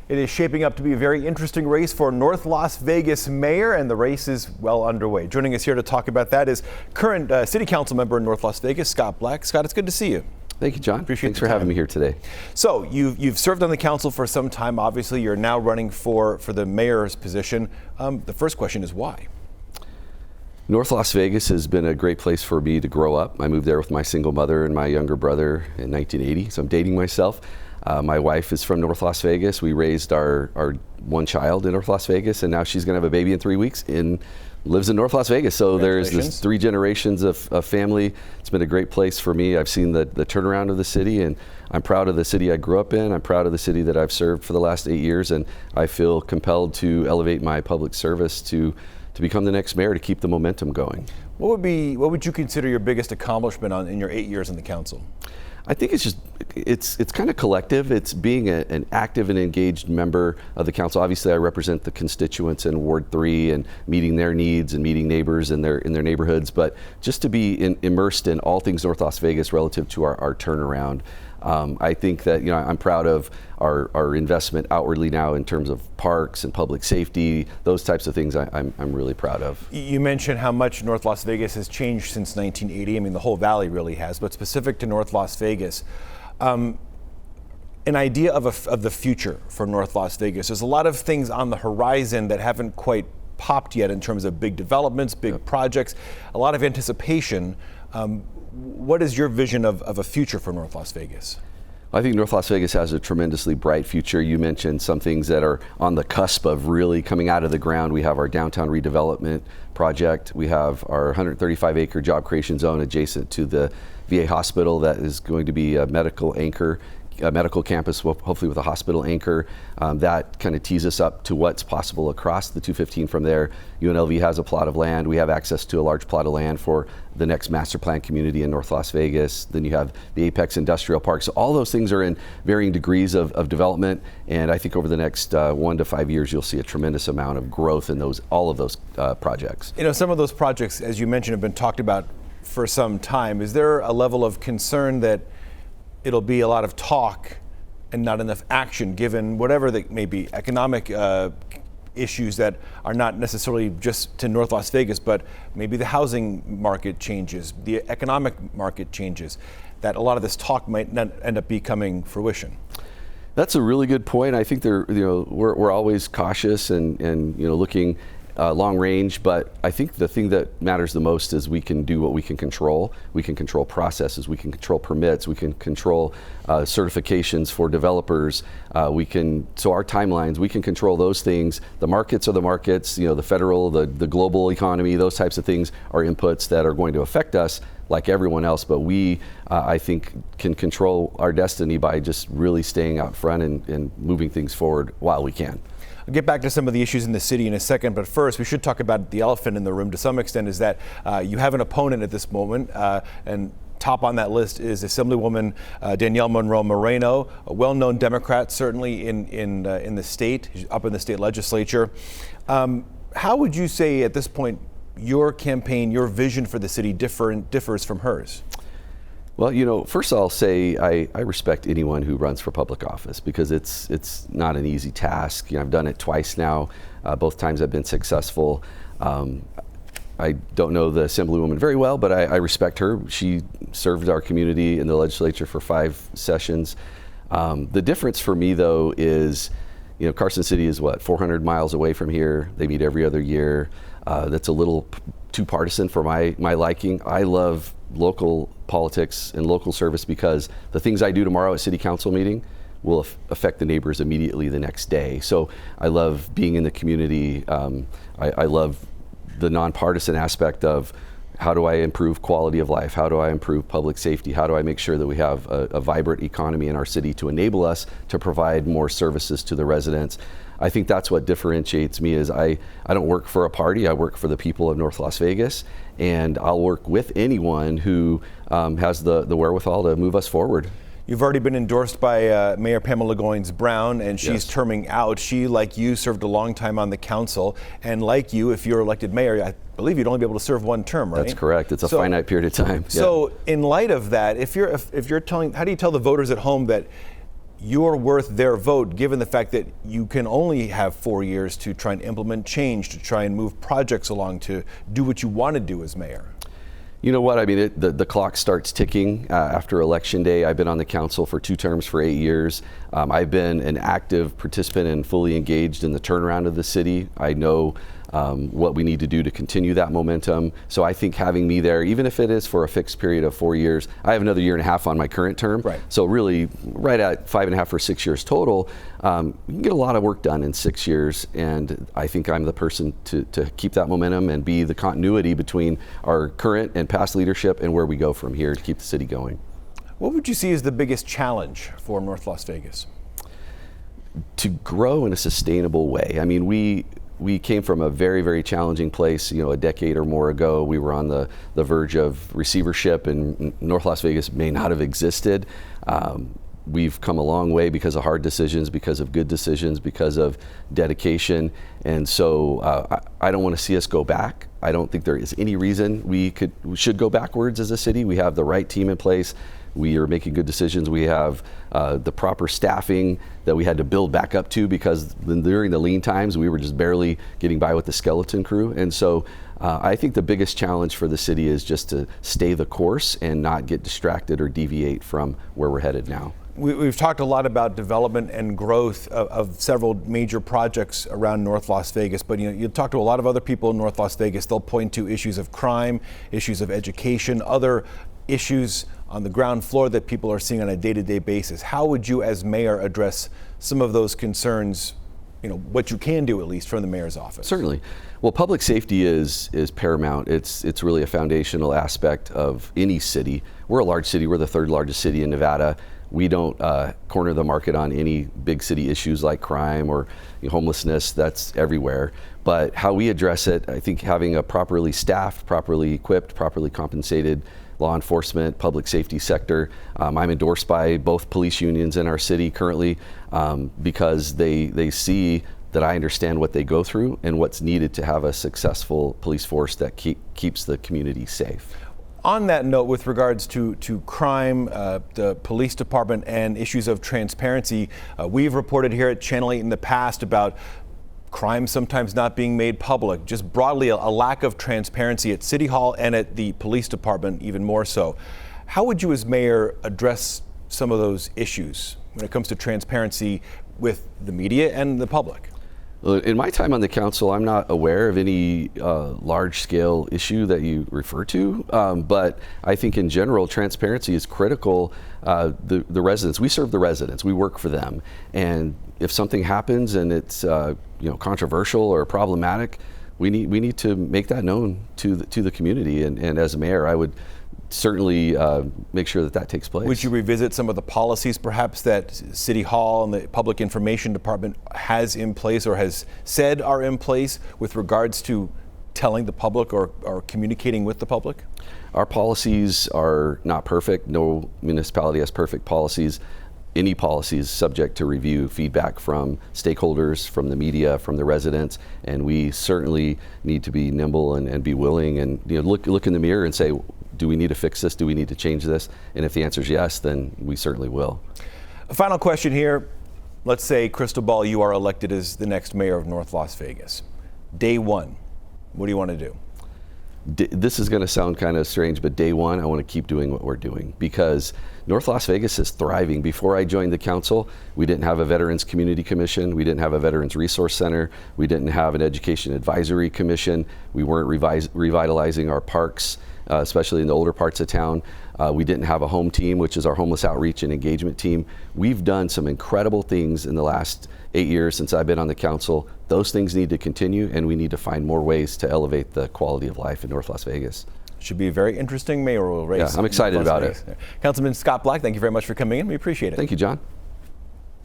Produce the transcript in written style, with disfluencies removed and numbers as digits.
It is shaping up to be a very interesting race for North Las Vegas mayor, and the race is well underway. Joining us here to talk about that is current city council member in North Las Vegas, Scott Black. Scott, it's good to see you. Thank you, John. Thanks for having me here today. So you've served on the council for some time. Obviously, you're now running for the mayor's position. The first question is why? North Las Vegas has been a great place for me to grow up. I moved there with my single mother and my younger brother in 1980, so I'm dating myself. My wife is from North Las Vegas. We raised our one child in North Las Vegas, and now she's going to have a baby in 3 weeks and lives in North Las Vegas. So there's this 3 generations of family. It's been a great place for me. I've seen the turnaround of the city, and I'm proud of the city I grew up in. I'm proud of the city that I've served for the last 8 years, and I feel compelled to elevate my public service to become the next mayor, to keep the momentum going. What would you consider your biggest accomplishment in your 8 years in the council? I think it's kind of collective. It's being an active and engaged member of the council. Obviously, I represent the constituents in Ward 3 and meeting their needs and meeting neighbors in their neighborhoods. But just to be immersed in all things North Las Vegas relative to our turnaround. I think that I'm proud of our investment outwardly now in terms of parks and public safety, those types of things. I'm really proud of. You mentioned how much North Las Vegas has changed since 1980. I mean, the whole valley really has, but specific to North Las Vegas, an idea of the future for North Las Vegas. There's a lot of things on the horizon that haven't quite popped yet in terms of big developments, big projects, a lot of anticipation. What is your vision of a future for North Las Vegas? I think North Las Vegas has a tremendously bright future. You mentioned some things that are on the cusp of really coming out of the ground. We have our downtown redevelopment project. We have our 135-acre job creation zone adjacent to the VA hospital that is going to be a medical campus, hopefully with a hospital anchor. That kind of tees us up to what's possible across the 215 from there. UNLV has a plot of land. We have access to a large plot of land for the next master plan community in North Las Vegas. Then you have the Apex Industrial Park. So all those things are in varying degrees of development. And I think over the next 1 to 5 years, you'll see a tremendous amount of growth in all of those projects. Some of those projects, as you mentioned, have been talked about for some time. Is there a level of concern that it'll be a lot of talk and not enough action, given whatever that may be, economic issues that are not necessarily just to North Las Vegas, but maybe the housing market changes, the economic market changes, that a lot of this talk might not end up becoming fruition? That's a really good point. I think we're always cautious and looking long range, but I think the thing that matters the most is we can do what we can control. We can control processes, we can control permits, we can control certifications for developers. So our timelines, we can control those things. The markets are the markets, the federal, the global economy, those types of things are inputs that are going to affect us like everyone else, but we, I think, can control our destiny by just really staying out front and moving things forward while we can. I'll get back to some of the issues in the city in a second, but first we should talk about the elephant in the room to some extent, is that you have an opponent at this moment, and top on that list is Assemblywoman Danielle Monroe Moreno, a well-known Democrat, certainly in the state, up in the state legislature. How would you say at this point your campaign, your vision for the city differs from hers? Well, first I'll say I respect anyone who runs for public office, because it's not an easy task. I've done it twice now. Both times I've been successful. I don't know the Assemblywoman very well, but I respect her. She served our community in the legislature for 5 sessions. The difference for me, though, is Carson City is 400 miles away from here. They meet every other year. That's a little too partisan for my liking. I love local politics and local service because the things I do tomorrow at city council meeting will affect the neighbors immediately the next day. So I love being in the community. I love the nonpartisan aspect of how do I improve quality of life? How do I improve public safety? How do I make sure that we have a vibrant economy in our city to enable us to provide more services to the residents? I think that's what differentiates me. Is I don't work for a party. I work for the people of North Las Vegas, and I'll work with anyone who has the wherewithal to move us forward. You've already been endorsed by Mayor Pamela Goins-Brown, and she's terming out. She, like you, served a long time on the council, and like you, if you're elected mayor, I believe you'd only be able to serve 1 term, right? That's correct. It's a finite period of time. So, in light of that, if you're telling, how do you tell the voters at home that you're worth their vote, given the fact that you can only have 4 years to try and implement change, to try and move projects along, to do what you want to do as mayor? You know what, I mean, the clock starts ticking after Election Day. I've been on the council for 2 terms for 8 years. I've been an active participant and fully engaged in the turnaround of the city. I know what we need to do to continue that momentum. So I think having me there, even if it is for a fixed period of 4 years, I have another 1.5 years on my current term. Right. So really, right at 5.5 or 6 years total, you can get a lot of work done in 6 years. And I think I'm the person to keep that momentum and be the continuity between our current and past leadership and where we go from here to keep the city going. What would you see as the biggest challenge for North Las Vegas? To grow in a sustainable way. I mean, we came from a very, very challenging place. You know, a decade or more ago, we were on the verge of receivership, and North Las Vegas may not have existed. We've come a long way because of hard decisions, because of good decisions, because of dedication. And so I don't want to see us go back. I don't think there is any reason we should go backwards as a city. We have the right team in place. We are making good decisions. We have the proper staffing that we had to build back up to, because during the lean times, we were just barely getting by with the skeleton crew. And so I think the biggest challenge for the city is just to stay the course and not get distracted or deviate from where we're headed now. We've talked a lot about development and growth of several major projects around North Las Vegas, but you talk to a lot of other people in North Las Vegas, they'll point to issues of crime, issues of education, other issues on the ground floor that people are seeing on a day-to-day basis. How would you as mayor address some of those concerns, what you can do at least from the mayor's office? Certainly. Well, public safety is paramount. It's really a foundational aspect of any city. We're a large city. We're the 3rd largest city in Nevada. We don't corner the market on any big city issues like crime or homelessness. That's everywhere. But how we address it, I think having a properly staffed, properly equipped, properly compensated law enforcement, public safety sector. I'm endorsed by both police unions in our city currently because they see that I understand what they go through and what's needed to have a successful police force that keeps the community safe. On that note, with regards to crime, the police department, and issues of transparency, we've reported here at Channel 8 in the past about crime sometimes not being made public, just broadly a lack of transparency at City Hall and at the police department even more so. How would you as mayor address some of those issues when it comes to transparency with the media and the public? In my time on the council, I'm not aware of any large-scale issue that you refer to, but I think in general, transparency is critical. The residents, we serve the residents, we work for them, and if something happens and it's controversial or problematic, we need to make that known to the community. And as a mayor, I would certainly make sure that takes place. Would you revisit some of the policies perhaps that City Hall and the Public Information Department has in place or has said are in place with regards to telling the public or communicating with the public? Our policies are not perfect. No municipality has perfect policies. Any policy is subject to review, feedback from stakeholders, from the media, from the residents, and we certainly need to be nimble and be willing and look in the mirror and say, do we need to fix this? Do we need to change this? And if the answer is yes, then we certainly will. A final question here. Let's say, crystal ball, you are elected as the next mayor of North Las Vegas. Day one, what do you want to do? This is going to sound kind of strange, but day one, I want to keep doing what we're doing because North Las Vegas is thriving. Before I joined the council, we didn't have a Veterans Community Commission. We didn't have a Veterans Resource Center. We didn't have an Education Advisory Commission. We weren't revitalizing our parks, especially in the older parts of town. We didn't have a home team, which is our homeless outreach and engagement team. We've done some incredible things in the last 8 years since I've been on the council. Those things need to continue, and we need to find more ways to elevate the quality of life in North Las Vegas. Should be a very interesting mayoral race. Yeah, I'm excited about it. Councilman Scott Black, thank you very much for coming in. We appreciate it. Thank you, John.